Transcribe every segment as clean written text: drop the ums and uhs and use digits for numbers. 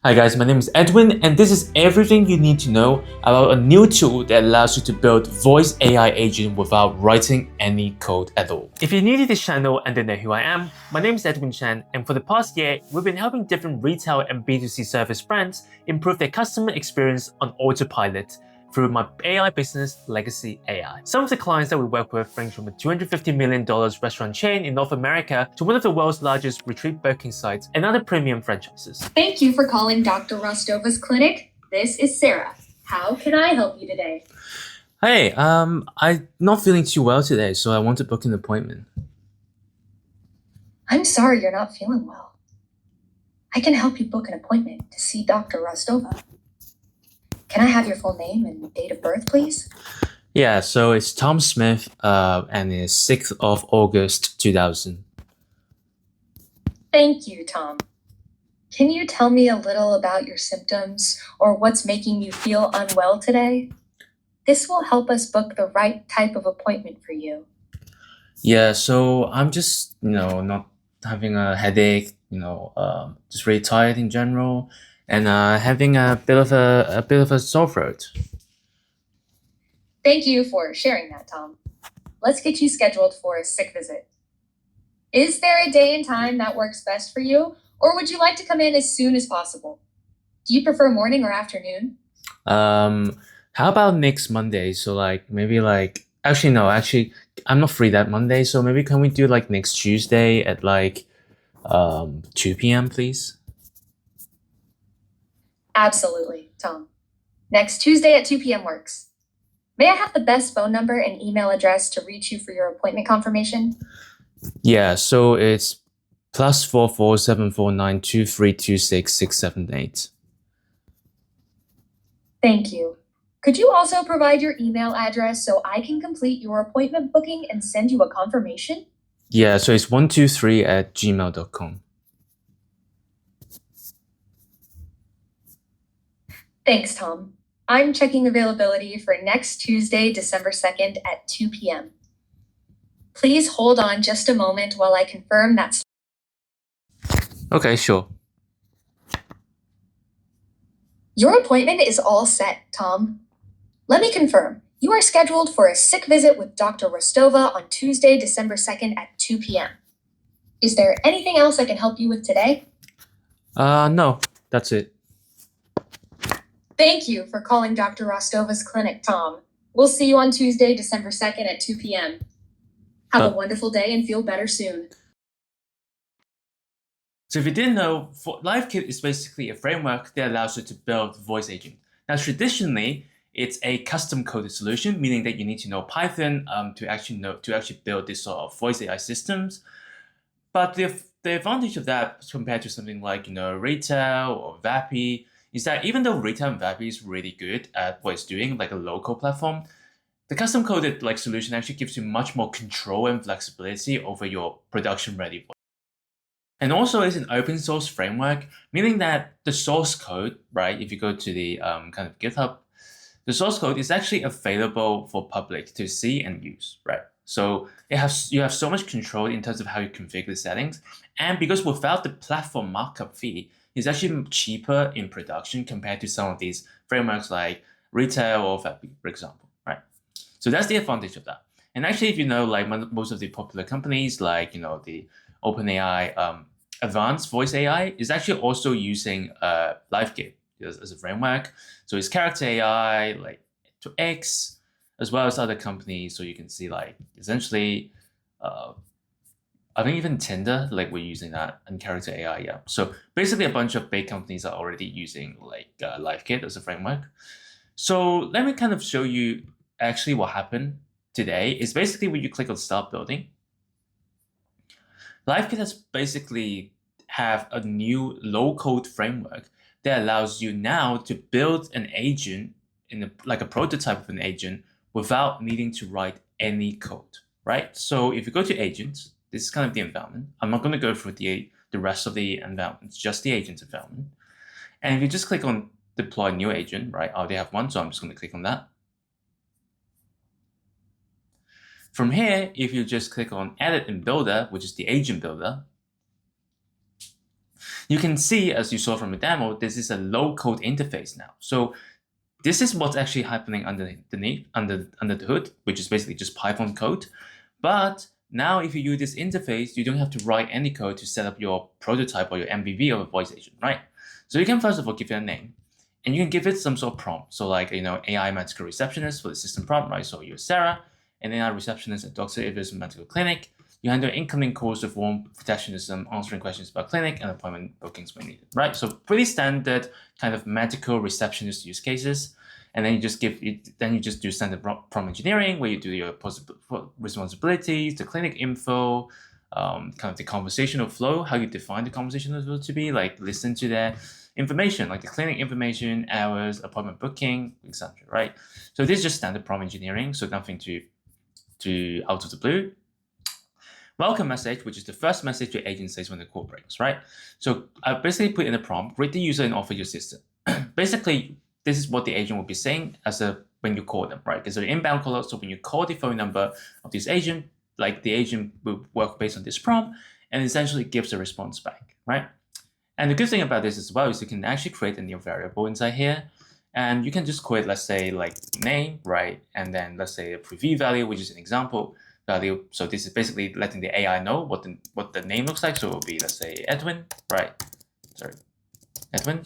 Hi guys, my name is Edwin and this is everything you need to know about a new tool that allows you to build voice AI agent without writing any code at all. If you're new to this channel and don't know who I am, my name is Edwin Chan and for the past year, we've been helping different retail and B2C service brands improve their customer experience on autopilot through my AI business, Legacy AI. Some of the clients that we work with range from a $250 million restaurant chain in North America to one of the world's largest retreat booking sites and other premium franchises. Thank you for calling Dr. Rostova's clinic. This is Sarah. How can I help you today? Hey, I'm not feeling too well today, so I want to book an appointment. I'm sorry you're not feeling well. I can help you book an appointment to see Dr. Rostova. Can I have your full name and date of birth, please? Yeah, so it's Tom Smith, and it's 6th of August 2000. Thank you, Tom. Can you tell me a little about your symptoms or what's making you feel unwell today? This will help us book the right type of appointment for you. Yeah, so I'm just, not having a headache, just really tired in general, and having a bit of a sore throat. Thank you for sharing that, Tom. Let's get you scheduled for a sick visit. Is there a day and time that works best for you, or would you like to come in as soon as possible? Do you prefer morning or afternoon? How about next Monday? So actually no, I'm not free that Monday, so maybe can we do like next Tuesday at 2 p.m. please? Absolutely, Tom. Next Tuesday at 2 p.m. works. May I have the best phone number and email address to reach you for your appointment confirmation? Yeah, so it's +447492326678. Thank you. Could you also provide your email address so I can complete your appointment booking and send you a confirmation? Yeah, so it's 123@gmail.com. Thanks, Tom. I'm checking availability for next Tuesday, December 2nd at 2 p.m. Please hold on just a moment while I confirm that. Okay, sure. Your appointment is all set, Tom. Let me confirm. You are scheduled for a sick visit with Dr. Rostova on Tuesday, December 2nd at 2 p.m. Is there anything else I can help you with today? No, that's it. Thank you for calling Dr. Rostova's clinic, Tom. We'll see you on Tuesday, December 2nd at 2 p.m. Have a wonderful day and feel better soon. So if you didn't know, LiveKit is basically a framework that allows you to build voice agent. Now, traditionally, it's a custom coded solution, meaning that you need to know Python to actually build this sort of voice AI systems. But the advantage of that compared to something like retail or Vappy is that even though retail and Vappy is really good at what it's doing, like a local platform, the custom coded solution actually gives you much more control and flexibility over your production ready voice. And also it's an open source framework, meaning that the source code, right? If you go to the kind of GitHub, the source code is actually available for public to see and use, right? So you have so much control in terms of how you configure the settings. And because without the platform markup fee, it's actually cheaper in production compared to some of these frameworks like Retail or Fappy, for example, right? So that's the advantage of that. And actually, if you know, most of the popular companies, like the OpenAI Advanced Voice AI is actually also using LiveKit as a framework. So it's Character AI, like to X, as well as other companies. So you can see essentially, I think even Tinder, we're using that, and Character AI, yeah. So basically a bunch of big companies are already using LiveKit as a framework. So let me kind of show you actually what happened today. Is basically when you click on Start Building, LiveKit has basically have a new low-code framework that allows you now to build an agent like a prototype of an agent without needing to write any code, right? So if you go to agents, this is kind of the environment. I'm not going to go through the rest of the environment, it's just the agent environment. And if you just click on deploy new agent, right? I already have one, so I'm just going to click on that. From here, if you just click on Edit in Builder, which is the agent builder, You can see, as you saw from the demo, this is a low-code interface now. So this is what's actually happening under the hood, which is basically just Python code. But now if you use this interface, you don't have to write any code to set up your prototype or your MVP of a voice agent, right? So you can first of all give it a name, and you can give it some sort of prompt. So like, AI medical receptionist for the system prompt, right? So you're Sarah, an AI receptionist at Dr. Evers Medical Clinic. You handle incoming calls with warm protectionism, answering questions about clinic and appointment bookings when needed, right? So pretty standard kind of medical receptionist use cases. And then you just do standard prompt engineering where you do your responsibilities, the clinic info, kind of the conversational flow, how you define the conversational flow to be, like listen to their information, like the clinic information, hours, appointment booking, etc. Right? So this is just standard prompt engineering, so nothing to out of the blue. Welcome message, which is the first message your agent says when the call breaks, right? So I basically put in a prompt, greet the user and offer your system. Basically, this is what the agent will be saying when you call them, right? Because they're inbound caller, so when you call the phone number of this agent, like the agent will work based on this prompt and essentially gives a response back, right? And the good thing about this as well is you can actually create a new variable inside here. And you can just call it, let's say, like name, right? And then let's say a preview value, which is an example value. So this is basically letting the AI know what the name looks like. So it will be, let's say, Edwin, right? Sorry, Edwin.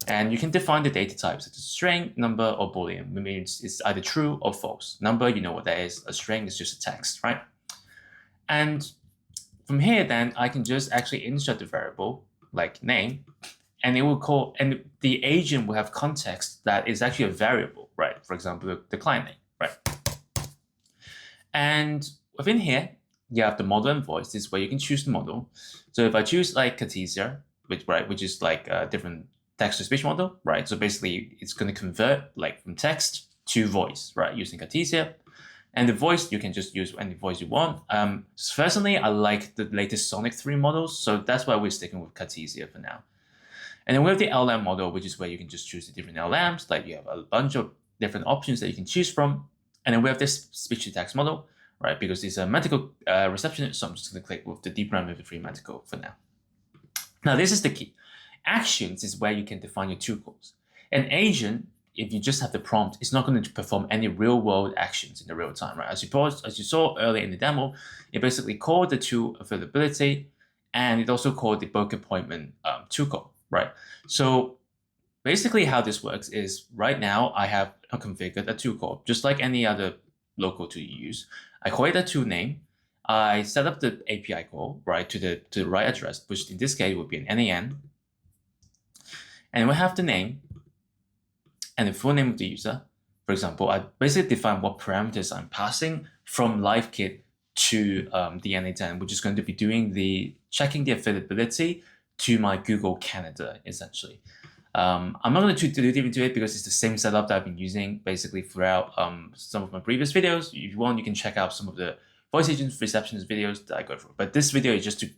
And you can define the data types such as string, number, or boolean. It means it's either true or false. Number, you know what that is. A string is just a text, right? And from here, then I can just actually insert the variable like name, and it will call, and the agent will have context that is actually a variable, right? For example, the client name, right? And within here, you have the model and voice. This is where you can choose the model. So if I choose like Cartesia, which is like a different text-to-speech model, right? So basically, it's going to convert like from text to voice, right? Using Cartesia. And the voice, you can just use any voice you want. Personally, I like the latest Sonic 3 models, so that's why we're sticking with Cartesia for now. And then we have the LLM model, which is where you can just choose the different LLMs. Like you have a bunch of different options that you can choose from. And then we have this speech-to-text model, right? Because it's a medical receptionist, so I'm just going to click with the deep learning free medical for now. Now, this is the key. Actions is where you can define your tool calls. An agent, if you just have the prompt, it's not going to perform any real-world actions in the real time, right? As you saw earlier in the demo, it basically called the tool availability, and it also called the book appointment tool call, right? So basically how this works is right now I have configured a tool call, just like any other local tool you use. I call it a tool name. I set up the API call, right, to the right address, which in this case would be an NAN. And we have the name and the full name of the user. For example, I basically define what parameters I'm passing from LiveKit to the NA10, which is going to be doing checking the availability to my Google Canada, essentially. I'm not going to do deep into it because it's the same setup that I've been using basically throughout some of my previous videos. If you want, you can check out some of the voice agent receptionist videos that I go through. But this video is just to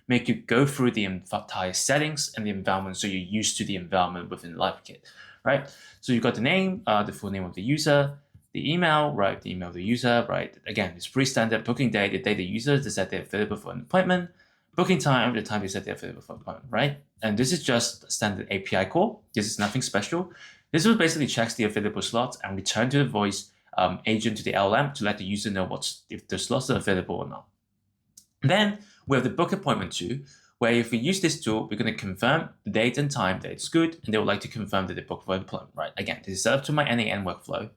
make you go through the entire settings and the environment so you're used to the environment within LiveKit, right? So you've got the name, the full name of the user, the email, right? The email of the user, right? Again, it's pretty standard. Booking date, the day the user is set they're available for an appointment. Booking time, the time they set they're available for an appointment, right? And this is just a standard API call. This is nothing special. This will basically checks the available slots and return to the voice agent to the LLM to let the user know if the slots are available or not. Then we have the book appointment tool, where if we use this tool, we're going to confirm the date and time that it's good, and they would like to confirm that they book for appointment, right? Again, this is set up to my NAN workflow.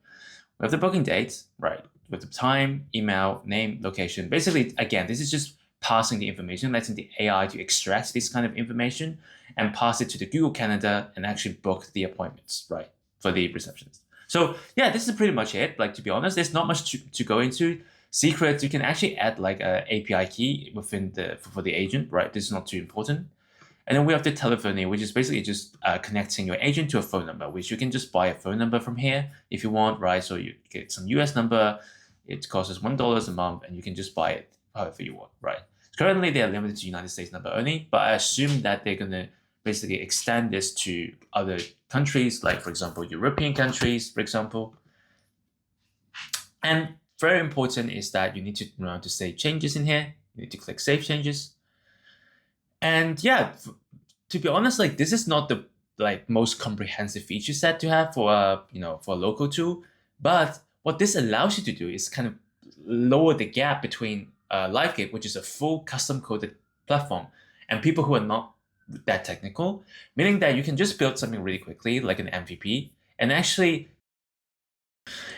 We have the booking date, right? With the time, email, name, location. Basically, again, this is just passing the information, letting the AI to extract this kind of information and pass it to the Google Canada and actually book the appointments, right, for the receptionist. So yeah, this is pretty much it. Like, to be honest, there's not much to go into. Secrets, you can actually add like an API key within for the agent, right? This is not too important. And then we have the telephony, which is basically just connecting your agent to a phone number, which you can just buy a phone number from here if you want, right? So you get some US number, it costs $1 a month, and you can just buy it however you want, right? Currently, they are limited to United States number only, but I assume that they're going to basically extend this to other countries, like, for example, European countries, for example. And very important is that you need to save changes in here. You need to click Save Changes. And yeah, to be honest, like this is not the most comprehensive feature set to have for a for a local tool, but what this allows you to do is kind of lower the gap between LiveKit, which is a full custom coded platform, and people who are not that technical, meaning that you can just build something really quickly, like an MVP,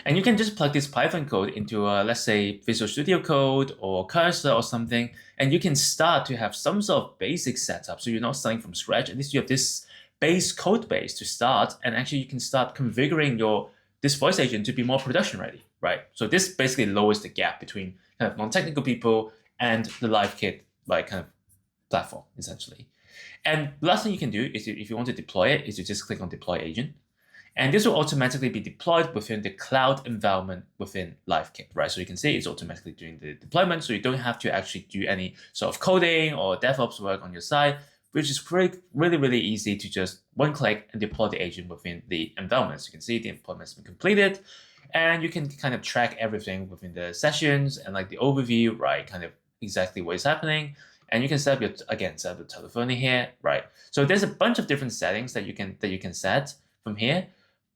and you can just plug this Python code into, let's say, Visual Studio Code or Cursor or something, and you can start to have some sort of basic setup. So you're not starting from scratch. At least you have this base code base to start, and actually you can start configuring this voice agent to be more production ready, right? So this basically lowers the gap between kind of non-technical people and the LiveKit kind of platform, essentially. And the last thing you can do is, if you want to deploy it, is you just click on Deploy Agent. And this will automatically be deployed within the cloud environment within LiveKit, right? So you can see it's automatically doing the deployment, so you don't have to actually do any sort of coding or DevOps work on your side, which is really easy to just one click and deploy the agent within the environment. So you can see the deployment has been completed, and you can kind of track everything within the sessions and like the overview, right? Kind of exactly what is happening. And you can set up set up the telephony here, right? So there's a bunch of different settings that you can set from here.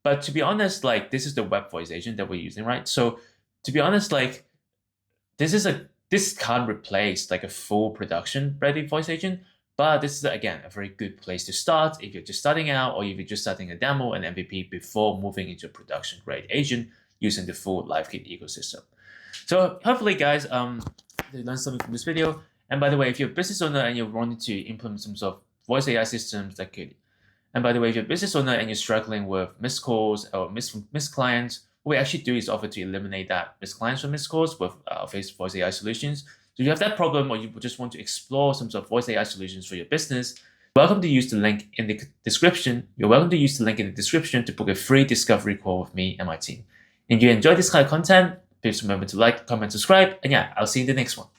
But to be honest, like this is the web voice agent that we're using, right? So to be honest, like this can't replace like a full production ready voice agent, but this is again a very good place to start if you're just starting out, or if you're just starting a demo and MVP before moving into a production grade agent using the full LiveKit ecosystem. So hopefully, guys, you learned something from this video. And by the way, if you're a business owner and you're wanting to implement some sort of voice AI systems that could And by the way, if you're a business owner and you're struggling with missed calls or missed clients, what we actually do is offer to eliminate that missed clients or missed calls with voice AI solutions. So if you have that problem, or you just want to explore some sort of voice AI solutions for your business, welcome to use the link in the description. You're welcome to use the link in the description to book a free discovery call with me and my team. If you enjoy this kind of content, please remember to like, comment, subscribe, and yeah, I'll see you in the next one.